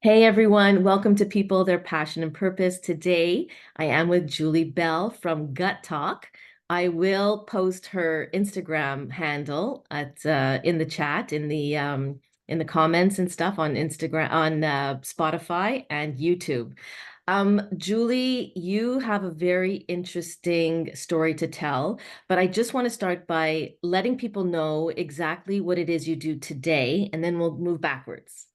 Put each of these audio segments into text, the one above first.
Hey everyone, welcome to People, Their Passion and Purpose. Today I am with Julie Bell from Gut Talk. I will post her Instagram handle at in the chat, in the comments and stuff on Instagram, on Spotify and YouTube. Julie, you have a very interesting story to tell, but I just want to start by letting people know exactly what it is you do today, and then we'll move backwards.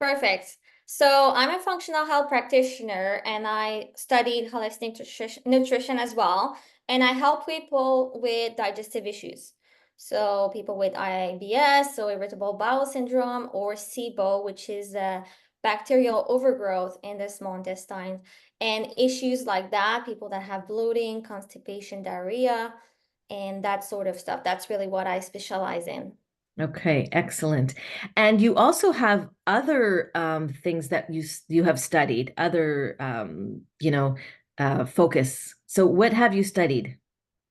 Perfect. So I'm a functional health practitioner and I studied holistic nutrition as well. And I help people with digestive issues. So people with IBS, so irritable bowel syndrome, or SIBO, which is bacterial overgrowth in the small intestine. And issues like that, people that have bloating, constipation, diarrhea, and that sort of stuff. That's really what I specialize in. Okay, excellent. And you also have other things that you have studied, other focus. So what have you studied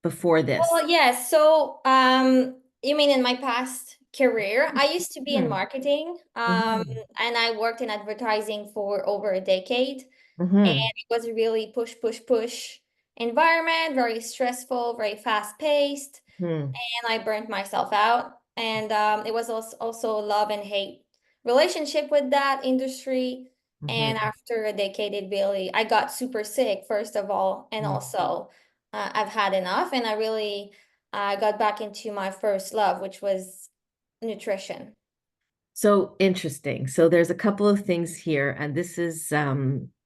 before this? Well, yes. So, you mean in my past career, I used to be in Hmm. marketing, Hmm. and I worked in advertising for over a decade. And Hmm. it was a really push, push, push environment, very stressful, very fast paced, Hmm. and I burnt myself out. And it was also a love and hate relationship with that industry. And Hmm. after a decade, I got super sick, first of all, and also I've had enough, and I really got back into my first love, which was nutrition. So interesting. So there's a couple of things here, and this is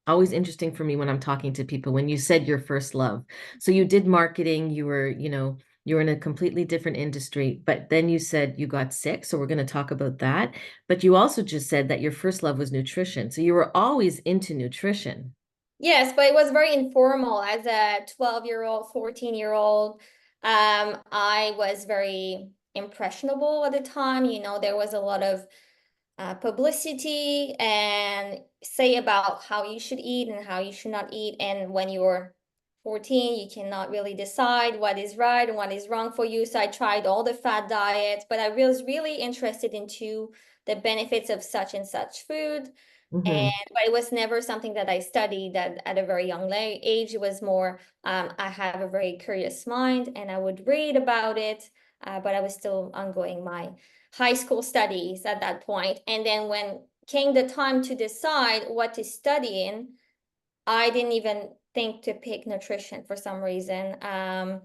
always interesting for me when I'm talking to people. When you said your first love, so you did marketing, you were in a completely different industry, but then you said you got sick. So we're going to talk about that. But you also just said that your first love was nutrition. So you were always into nutrition. Yes, but it was very informal as a 12-year-old, 14-year-old. I was very impressionable at the time. There was a lot of publicity and say about how you should eat and how you should not eat. And when you're 14, you cannot really decide what is right and what is wrong for you. So I tried all the fad diets, but I was really interested into the benefits of such and such food. Hmm. But it was never something that I studied at a very young age. It was more, I have a very curious mind and I would read about it, but I was still ongoing my high school studies at that point. And then when came the time to decide what to study in, I didn't even think to pick nutrition for some reason. My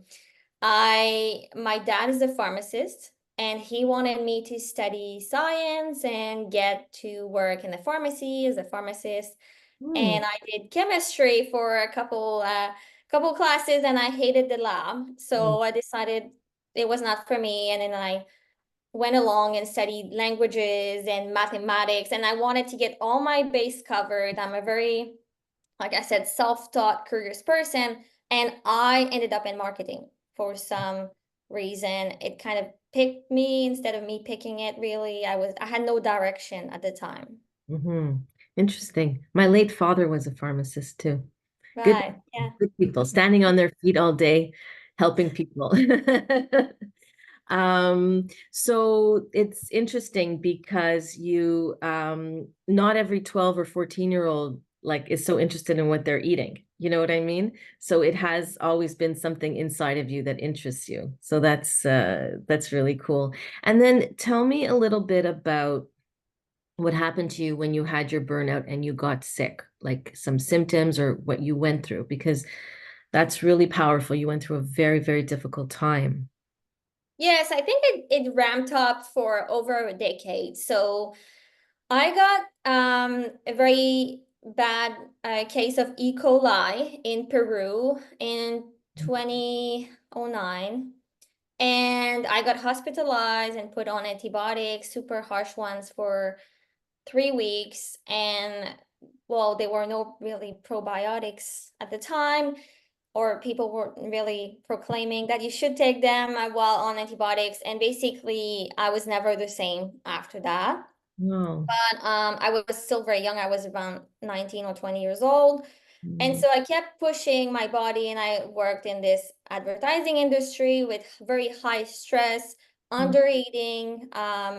dad is a pharmacist and he wanted me to study science and get to work in the pharmacy as a pharmacist. Hmm. And I did chemistry for a couple classes and I hated the lab. Hmm. So I decided it was not for me. And then I went along and studied languages and mathematics, and I wanted to get all my base covered. I'm a very, like I said, self-taught, curious person, and I ended up in marketing for some reason. It kind of picked me instead of me picking it, really. I had no direction at the time. Hmm. Interesting. My late father was a pharmacist too. Good, Right. Yeah. good people, standing on their feet all day, helping people. So it's interesting because not every 12 or 14-year-old like is so interested in what they're eating. You know what I mean? So it has always been something inside of you that interests you. So that's really cool. And then tell me a little bit about what happened to you when you had your burnout and you got sick, like some symptoms or what you went through, because that's really powerful. You went through a very, very difficult time. Yes, I think it ramped up for over a decade. So I got a very bad case of E. coli in Peru in 2009. And I got hospitalized and put on antibiotics, super harsh ones for 3 weeks. And well, there were no really probiotics at the time, or people were really proclaiming that you should take them while on antibiotics. And basically, I was never the same after that. No. But I was still very young. I was around 19 or 20 years old. And Mm, so I kept pushing my body, and I worked in this advertising industry with very high stress, mm, under eating,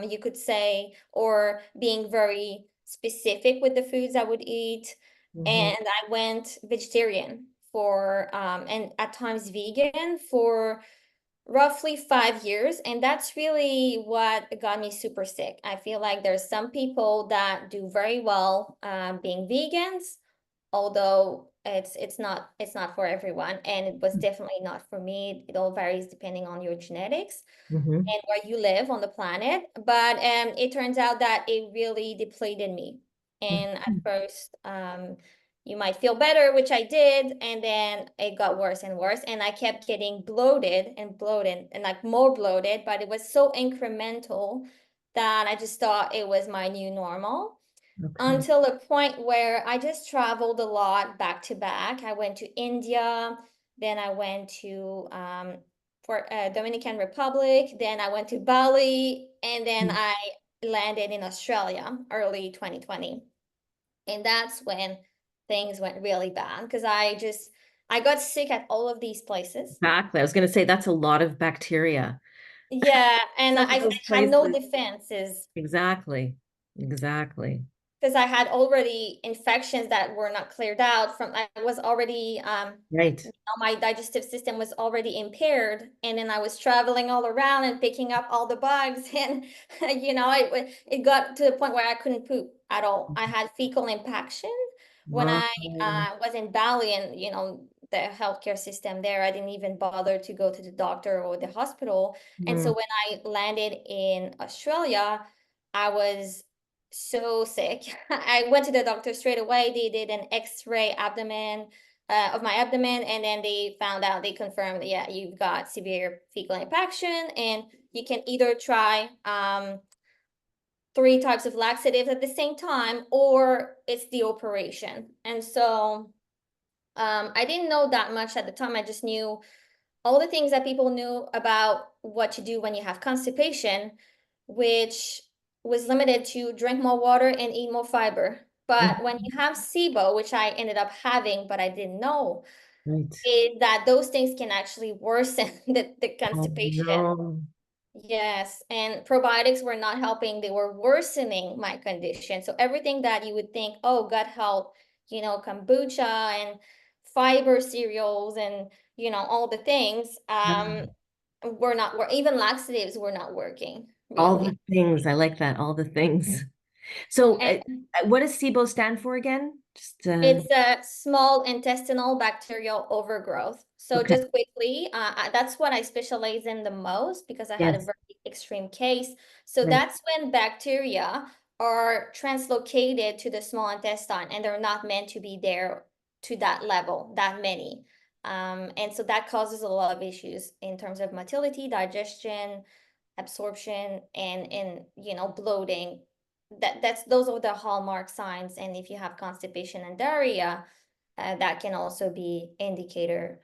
you could say, or being very specific with the foods I would eat. Hmm. And I went vegetarian for and at times vegan for roughly 5 years. And that's really what got me super sick. I feel like there's some people that do very well being vegans, although it's not for everyone, and it was definitely not for me. It all varies depending on your genetics Hmm. and where you live on the planet. But it turns out that it really depleted me. And at first, you might feel better, which I did, and then it got worse and worse. And I kept getting bloated and like more bloated, but it was so incremental that I just thought it was my new normal Okay. until a point where I just traveled a lot back to back. I went to India, then I went to for Dominican Republic, then I went to Bali, and then I landed in Australia early 2020. And that's when things went really bad because I got sick at all of these places. Exactly. I was going to say that's a lot of bacteria. Yeah, and Some of I those had no places. defenses. Exactly. Exactly. Because I had already infections that were not cleared out from I was already Right. my digestive system was already impaired, and then I was traveling all around and picking up all the bugs and it got to the point where I couldn't poop at all. I had fecal impaction when Wow. I was in Bali, and the healthcare system there, I didn't even bother to go to the doctor or the hospital. And so Mm. when I landed in Australia, I was so sick. I went to the doctor straight away. They did an X-ray abdomen of my abdomen, and then they confirmed, yeah, you've got severe fecal impaction, and you can either try three types of laxatives at the same time, or it's the operation. And so I didn't know that much at the time. I just knew all the things that people knew about what to do when you have constipation, which was limited to drink more water and eat more fiber. But when you have SIBO, which I ended up having, but I didn't know, Right. is that those things can actually worsen the Oh constipation. no. Yes, and probiotics were not helping, they were worsening my condition. So everything that you would think, oh, gut health, kombucha and fiber cereals and all the things, were even laxatives were not working, All the really. things. I like that. All the things. So, And what does SIBO stand for again? Just it's a small intestinal bacterial overgrowth. So okay. just quickly, that's what I specialize in the most because I had a Yes. very extreme case. So Right. that's when bacteria are translocated to the small intestine and they're not meant to be there to that level, that many. And so that causes a lot of issues in terms of motility, digestion, absorption, and bloating. Those are the hallmark signs. And if you have constipation and diarrhea, that can also be indicator.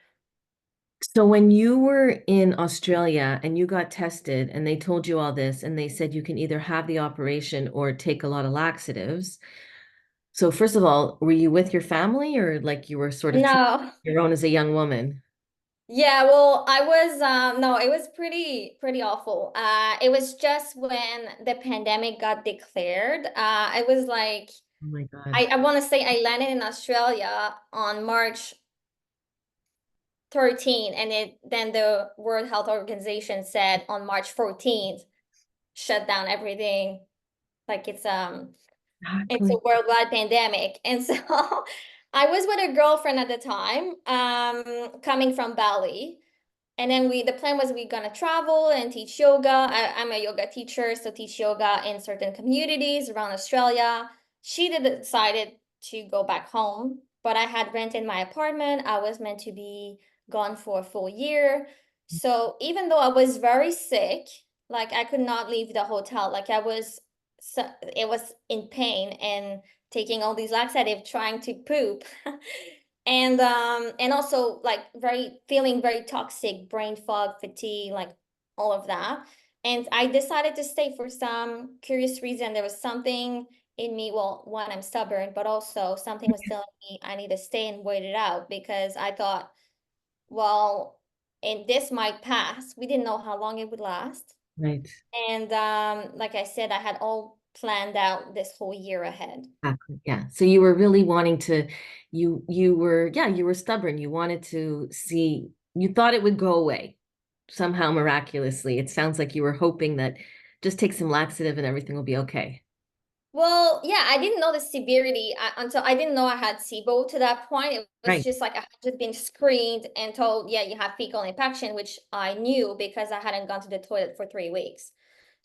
So when you were in Australia and you got tested and they told you all this and they said you can either have the operation or take a lot of laxatives. So first of all, were you with your family or like you were sort of No. your own as a young woman? Yeah, well, I was no, it was pretty awful. It was just when the pandemic got declared. It was like Oh my God. I want to say I landed in Australia on March 13, and then the World Health Organization said on March 14th, shut down everything. Like it's a Exactly. worldwide pandemic. And so I was with a girlfriend at the time, coming from Bali. And then the plan was we gonna travel and teach yoga. I'm a yoga teacher, so teach yoga in certain communities around Australia. She decided to go back home, but I had rented my apartment. I was meant to be gone for a full year. So even though I was very sick, like I could not leave the hotel, like it was in pain and taking all these laxatives, trying to poop. And also like feeling very toxic, brain fog, fatigue, like all of that. And I decided to stay for some curious reason. There was something in me. Well, one, I'm stubborn, but also something was telling me I need to stay and wait it out because I thought, well, and this might pass. We didn't know how long it would last. Right. And like I said, I had all planned out this whole year ahead. Exactly. Yeah. So you were really wanting to, you were, yeah, you were stubborn. You wanted to see, you thought it would go away somehow miraculously. It sounds like you were hoping that just take some laxative and everything will be okay. Well, yeah, I didn't know the severity until I didn't know I had SIBO to that point. It was Right. just like I had just been screened and told, yeah, you have fecal infection, which I knew because I hadn't gone to the toilet for 3 weeks.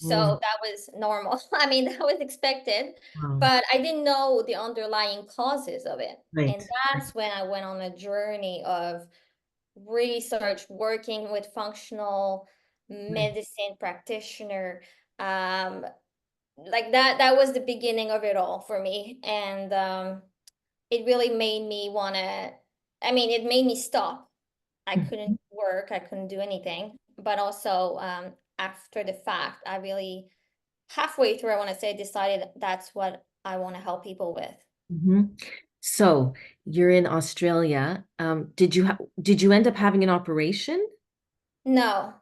Mm, So that was normal. I mean, that was expected, wow. but I didn't know the underlying causes of it. And Right. Right. that's when I went on a journey of research, working with functional Right. medicine practitioner, like that was the beginning of it all for me. And it really made me want to, I mean, it made me stop. I couldn't Mhm. work, I couldn't do anything, but also after the fact, I really halfway through, I want to say, decided that's what I want to help people with. Mhm. So you're in Australia. Did you end up having an operation? No,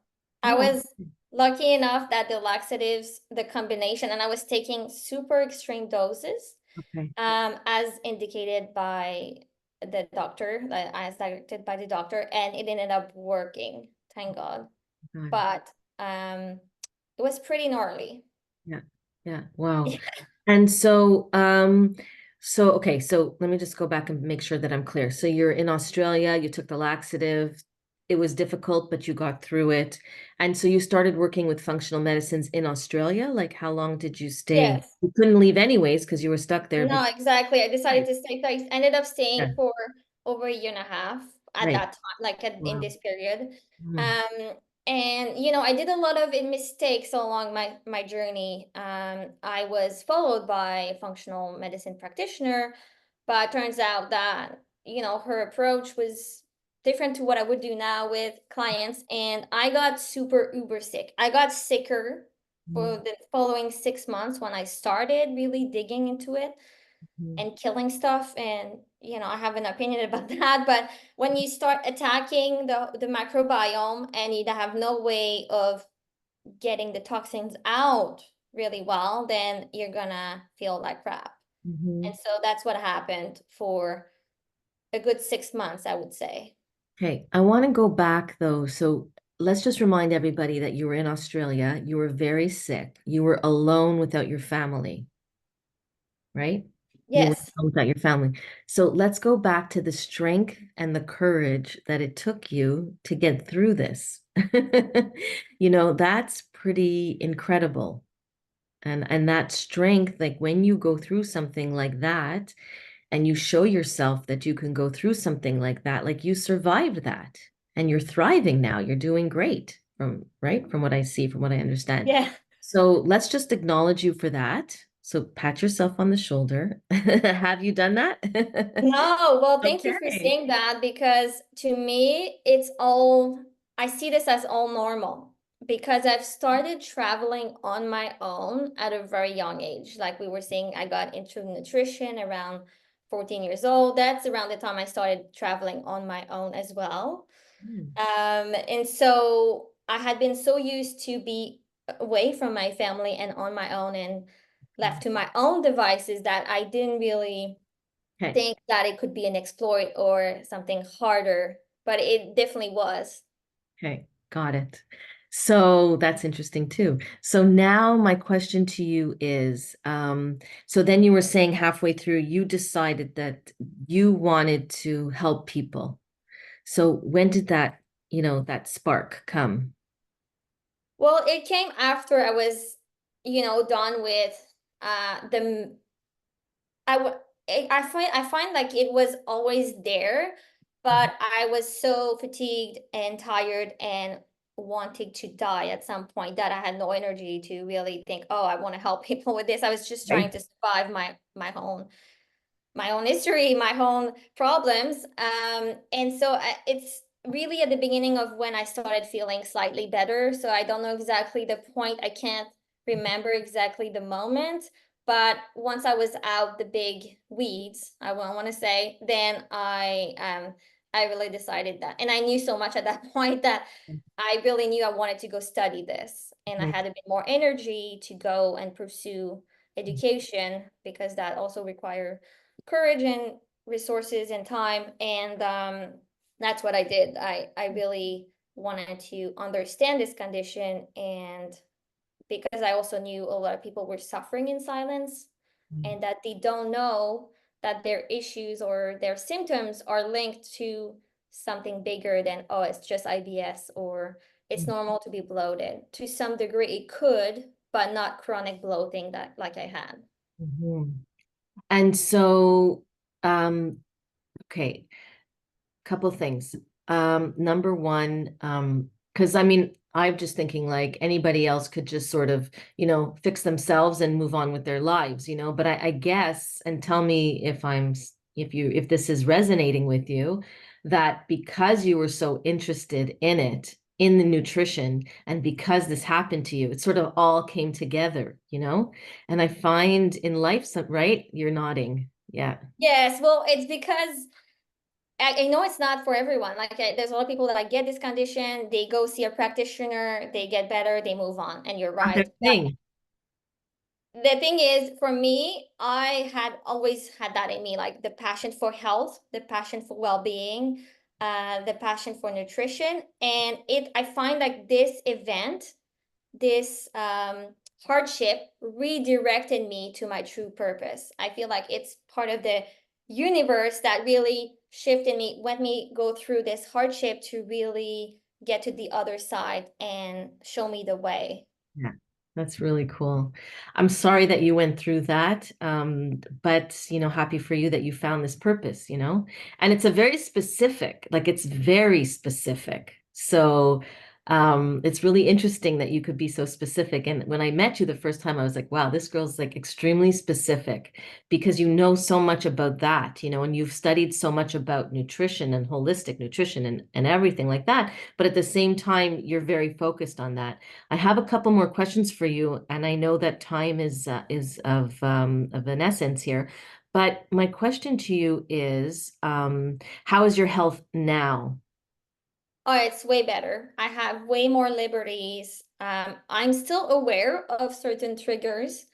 I Oh, was lucky enough that the laxatives, the combination, and I was taking super extreme doses, okay. as indicated by the doctor, like, as directed by the doctor, and it ended up working, thank God. Got it. But it was pretty gnarly. Yeah. Yeah. Wow. And so okay, so let me just go back and make sure that I'm clear. So you're in Australia, you took the laxative. It was difficult, but you got through it. And so you started working with functional medicines in Australia. Like how long did you stay? Yes. You couldn't leave anyways because you were stuck there No, because exactly. I decided right. to stay. So I ended up Yeah. staying for over a year and a half at Right. that time, like in Wow. this period. Mm, Um, and I did a lot of mistakes along my journey. I was followed by a functional medicine practitioner, but turns out that her approach was different to what I would do now with clients, and I got super uber sick. I got sicker for mm, the following 6 months when I started really digging into it mm, and killing stuff. And I have an opinion about that, but when you start attacking the microbiome and you have no way of getting the toxins out really well, then you're gonna feel like crap. And mhm. so that's what happened for a good 6 months, I would say. Okay, I want to go back though. So let's just remind everybody that you were in Australia. You were very sick. You were alone without your family, right? You were Yes. alone without your family. So let's go back to the strength and the courage that it took you to get through this. That's pretty incredible. And that strength, like when you go through something like that, and you show yourself that you can go through something like that, like you survived that and you're thriving now. You're doing great from right from what I see, from what I understand. Yeah. So let's just acknowledge you for that. So pat yourself on the shoulder. Have you done that? No, well, thank you for Okay. saying that, because to me, I see this as all normal because I've started traveling on my own at a very young age. Like we were saying, I got into nutrition around 14 years old. That's around the time I started traveling on my own as well. Hmm, And so I had been so used to be away from my family and on my own and left to my own devices that I didn't really okay. think that it could be an exploit or something harder, but it definitely was. Okay. Got it. So that's interesting too. So now my question to you is, so then you were saying halfway through, you decided that you wanted to help people. So when did that spark come? Well, it came after I was, done with the I w- I find like it was always there, Mhm. but I was so fatigued and tired and wanting to die at some point that I had no energy to really think, oh, I want to help people with this. I was just trying Right. to survive my own history, my own problems. And so it's really at the beginning of when I started feeling slightly better. So I don't know exactly the point. I can't remember exactly the moment. But once I was out the big weeds, I want to say, then I really decided that. And I knew so much at that point that I really knew I wanted to go study this. And I Okay. had a bit more energy to go and pursue education, because that also require courage and resources and time. And that's what I did. I really wanted to understand this condition, and because I also knew a lot of people were suffering in silence and that they don't know that their issues or their symptoms are linked to something bigger than, oh, it's just IBS or it's normal to be bloated. To some degree, it could, but not chronic bloating that like I had. Mhm. And so, okay, couple things. Number one, because I mean, I'm just thinking like anybody else could just sort of, fix themselves and move on with their lives, but I guess, and tell me if if this is resonating with you, that because you were so interested in it, in the nutrition, and because this happened to you, it sort of all came together. And I find in life, right? You're nodding. Yeah. Yes, well, it's because I know it's not for everyone. Like there's a lot of people that get this condition, they go see a practitioner, they get better, they move on, and you're Not their right. thing. The thing is, for me, I had always had that in me, like the passion for health, the passion for well-being, the passion for nutrition. And I find like this event, this hardship redirected me to my true purpose. I feel like it's part of the universe that really shifted me, went me go through this hardship to really get to the other side and show me the way. Yeah, that's really cool. I'm sorry that you went through that, but happy for you that you found this purpose. And it's a very specific, like it's very specific. So it's really interesting that you could be so specific. And when I met you the first time, I was like, wow, this girl's like extremely specific because you know so much about that, and you've studied so much about nutrition and holistic nutrition and everything like that. But at the same time, you're very focused on that. I have a couple more questions for you, and I know that time is of an essence here. But my question to you is, how is your health now? Oh, it's way better. I have way more liberties. I'm still aware of certain triggers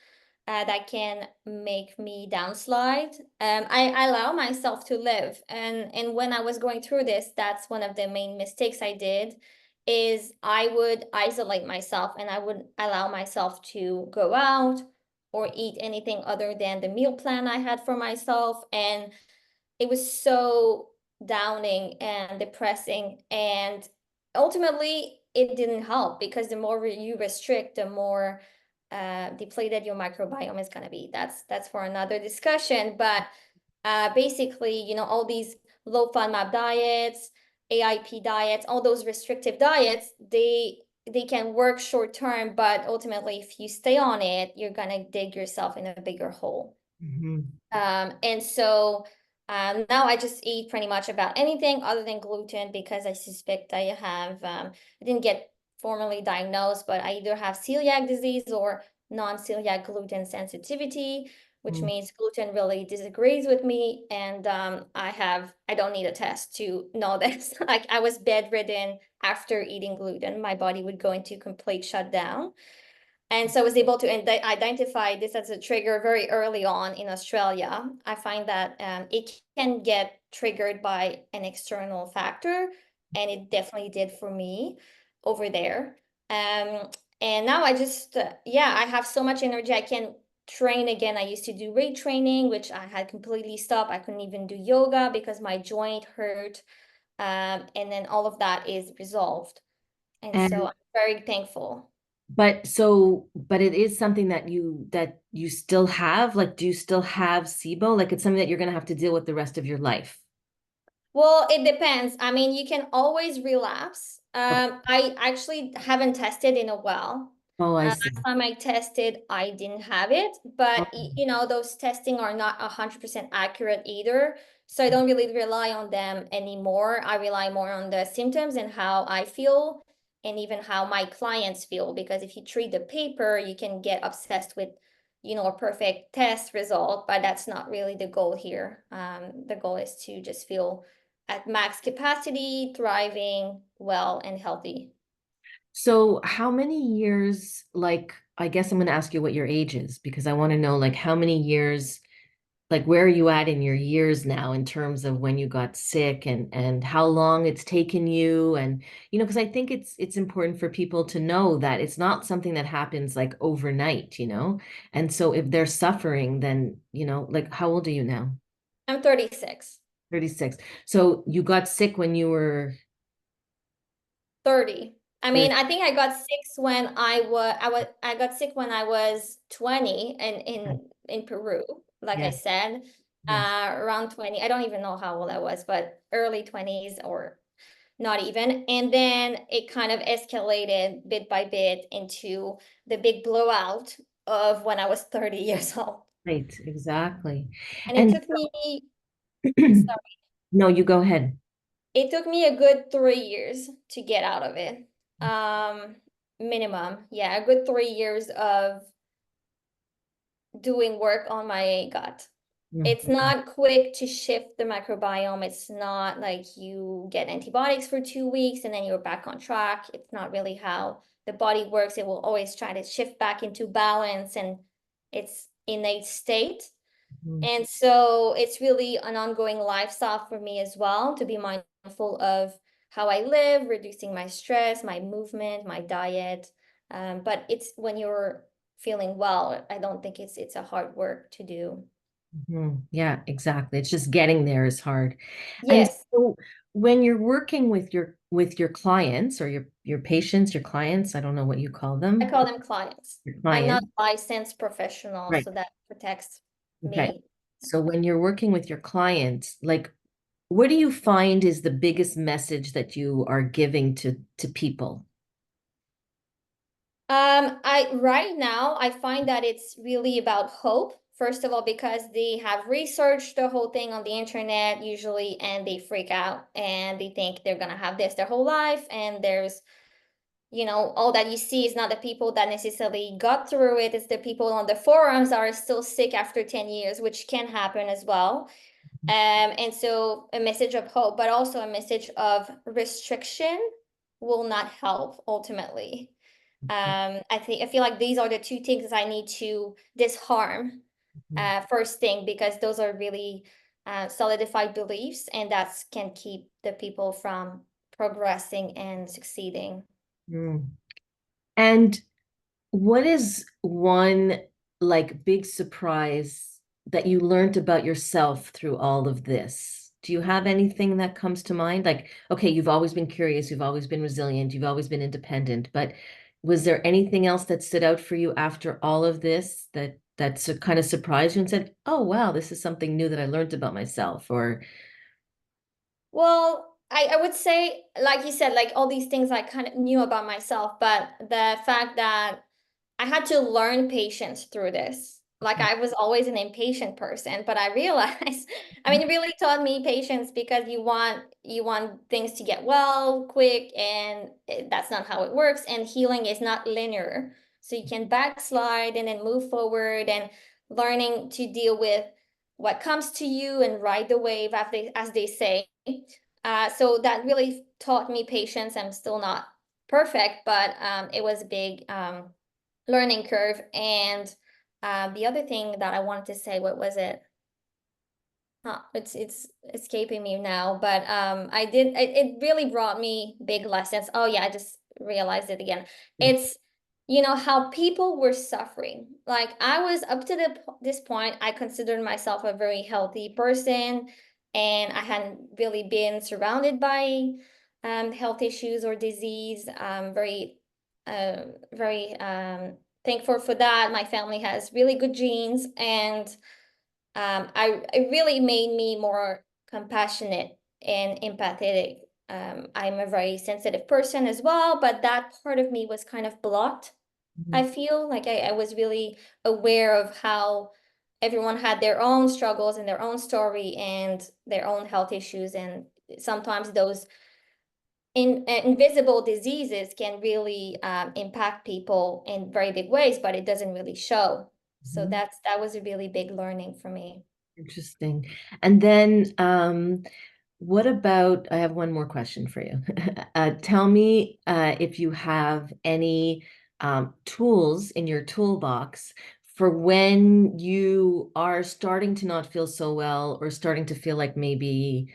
that can make me downslide. I allow myself to live, and when I was going through this, that's one of the main mistakes I did. Is I would isolate myself and I would allow myself to go out or eat anything other than the meal plan I had for myself, and it was so downing and depressing, and ultimately it didn't help because the more you restrict, the more depleted your microbiome is going to be. That's for another discussion, but basically, all these low FODMAP diets, AIP diets, all those restrictive diets, they can work short term, but ultimately if you stay on it, you're going to dig yourself in a bigger hole. Mhm. And so now I just eat pretty much about anything other than gluten because I suspect I have, I didn't get formally diagnosed, but I either have celiac disease or non-celiac gluten sensitivity, which Mm. means gluten really disagrees with me. And I don't need a test to know this. Like I was bedridden after eating gluten. My body would go into complete shutdown. And so I was able to identify this as a trigger very early on in Australia. I find that it can get triggered by an external factor, and it definitely did for me over there. Um, and now I just, yeah, I have so much energy. I can train again. I used to do weight training, which I had completely stopped. I couldn't even do yoga because my joint hurt. And then all of that is resolved. And so And I'm very thankful. but it is something that you still have. Like, do you still have SIBO? Like, it's something that you're gonna have to deal with the rest of your life. Well, it depends. I mean, you can always relapse. Okay. I actually haven't tested in a while. Oh, I see. Last time I tested, I didn't have it, but Oh. those testing are not 100% accurate either. So I don't really rely on them anymore. I rely more on the symptoms and how I feel and even how my clients feel. Because if you treat the paper, you can get obsessed with, a perfect test result, but that's not really the goal here. The goal is to just feel at max capacity, thriving, well, and healthy. So how many years, like, I guess I'm going to ask you what your age is because I want to know like how many years, like where are you at in your years now in terms of when you got sick and how long it's taken you and because I think it's important for people to know that it's not something that happens like overnight. And so if they're suffering, then, like how old are you now? I'm 36. 36. So you got sick when you were 30. I 30. mean, I think I got sick when I got sick when I was 20 in Peru, like I Yeah. said, Yes. around 20. I don't even know how old I was, but early 20s or not even. And then it kind of escalated bit by bit into the big blowout of when I was 30 years old. Right, exactly. And it And took me, sorry, no, you go ahead. it took me a good 3 years to get out of it. Um, Minimum. Yeah, a good 3 years of doing work on my gut. It's Mhm. not quick to shift the microbiome. It's not like you get antibiotics for 2 weeks and then you're back on track. It's not really how the body works. It will always try to shift back into balance and its innate state. Mhm. And so it's really an ongoing lifestyle for me as well to be mindful of how I live, reducing my stress, my movement, my diet. But it's when you're feeling well, I don't think it's a hard work to do. Yeah, exactly. It's just getting there is hard. And Yes, so when you're working with your clients or your patients, your clients, I don't know what you call I them, call them clients. your I'm not client. a licensed professional, Right. so that protects Okay. me. So when you're working with your clients, like what do you find is the biggest message that you are giving to people? I right now I find that it's really about hope. First of all, because they have researched the whole thing on the internet usually, and they freak out and they think they're gonna have this their whole life, and there's all that you see is not the people that necessarily got through it. It's the people on the forums that are still sick after 10 years, which can happen as well. And so a message of hope, but also a message of restriction will not help ultimately. I feel like these are the two things I need to disarm first thing, because those are really solidified beliefs, and that can keep the people from progressing and succeeding. Mhm. And what is one like big surprise that you learned about yourself through all of this? Do you have anything that comes to mind? Like, okay, you've always been curious, you've always been resilient, you've always been independent, but was there anything else that stood out for you after all of this that kind of surprised you and said, "Oh, wow, this is something new that I learned about myself," or Well, I would say, like you said, like all these things I kind of knew about myself, but the fact that I had to learn patience through this. Like I was always an impatient person, but I realized, I mean, it really taught me patience, because you want things to get well quick, and that's not how it works. And healing is not linear. So you can backslide and then move forward, and learning to deal with what comes to you and ride the wave, as they say. So that really taught me patience. I'm still not perfect, but it was a big learning curve. And the other thing that I wanted to say, what was it? It's escaping me now, but it really brought me big lessons. Oh yeah, I just realized it again. It's how people were suffering. Like I was up to this point, I considered myself a very healthy person, and I hadn't really been surrounded by health issues or disease. Very thankful for that. My family has really good genes, and it really made me more compassionate and empathetic. I'm a very sensitive person as well, but that part of me was kind of blocked. I feel like I was really aware of how everyone had their own struggles and their own story and their own health issues, and sometimes those invisible diseases can really impact people in very big ways, but it doesn't really show. So Mhm. that was a really big learning for me. Interesting. And then, what about, I have one more question for you. Tell me if you have any tools in your toolbox for when you are starting to not feel so well or starting to feel like maybe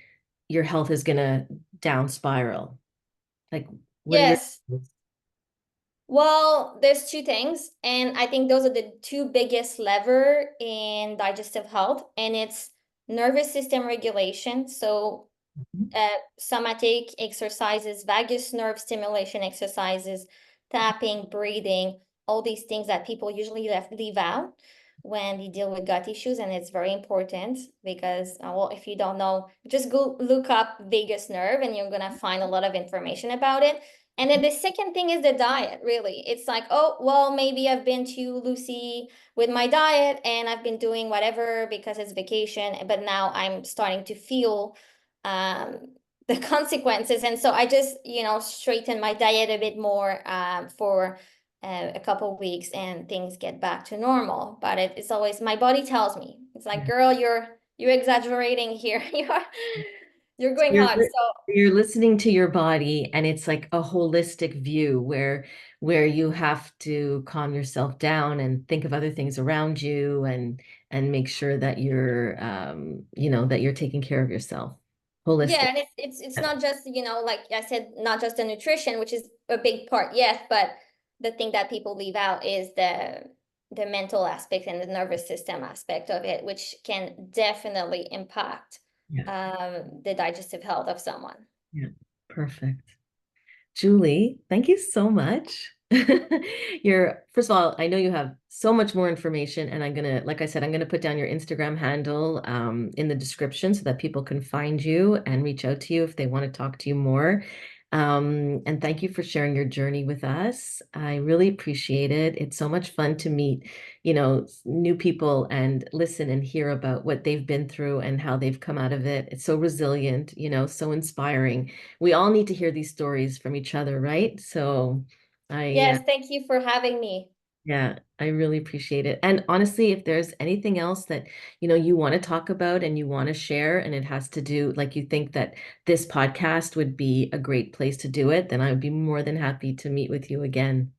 your health is going to down spiral? Like, what are your Yes. Well, there's two things, and I think those are the two biggest lever in digestive health, and it's nervous system regulation. So somatic exercises, vagus nerve stimulation exercises, tapping, breathing, all these things that people usually leave out when they deal with gut issues. And it's very important because, well, if you don't know, just go look up vagus nerve and you're going to find a lot of information about it. And then the second thing is the diet, really. It's like, oh, well, maybe I've been too loosey with my diet and I've been doing whatever because it's vacation, but now I'm starting to feel um, the consequences. And so I just, straighten my diet a bit more for a couple of weeks and things get back to normal. But it's always my body tells me, it's like, girl, you're exaggerating here. You're going You're hard. li- So you're listening to your body, and it's like a holistic view where you have to calm yourself down and think of other things around you and make sure that that you're taking care of yourself. yeah, Holistic. and it's not just, like I said, not just the nutrition, which is a big part, yes, but the thing that people leave out is the mental aspect and the nervous system aspect of it, which can definitely impact Yeah. the digestive health of someone. Yeah. Perfect. Julie, thank you so much. First of all, I know you have so much more information, and like I said, I'm gonna put down your Instagram handle in the description so that people can find you and reach out to you if they want to talk to you more. And thank you for sharing your journey with us. I really appreciate it. It's so much fun to meet, new people and listen and hear about what they've been through and how they've come out of it. It's so resilient, so inspiring. We all need to hear these stories from each other, right? So Yes, thank you for having me. yeah, I really appreciate it. And honestly, if there's anything else that, you want to talk about and you want to share, and it has to do, like you think that this podcast would be a great place to do it, then I would be more than happy to meet with you again.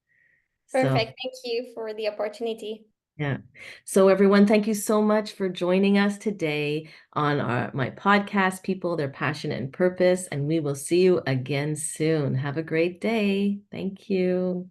So, Perfect. Thank you for the opportunity. yeah. So everyone, thank you so much for joining us today on my podcast, People, Their Passion and Purpose, and we will see you again soon. Have a great day. Thank you.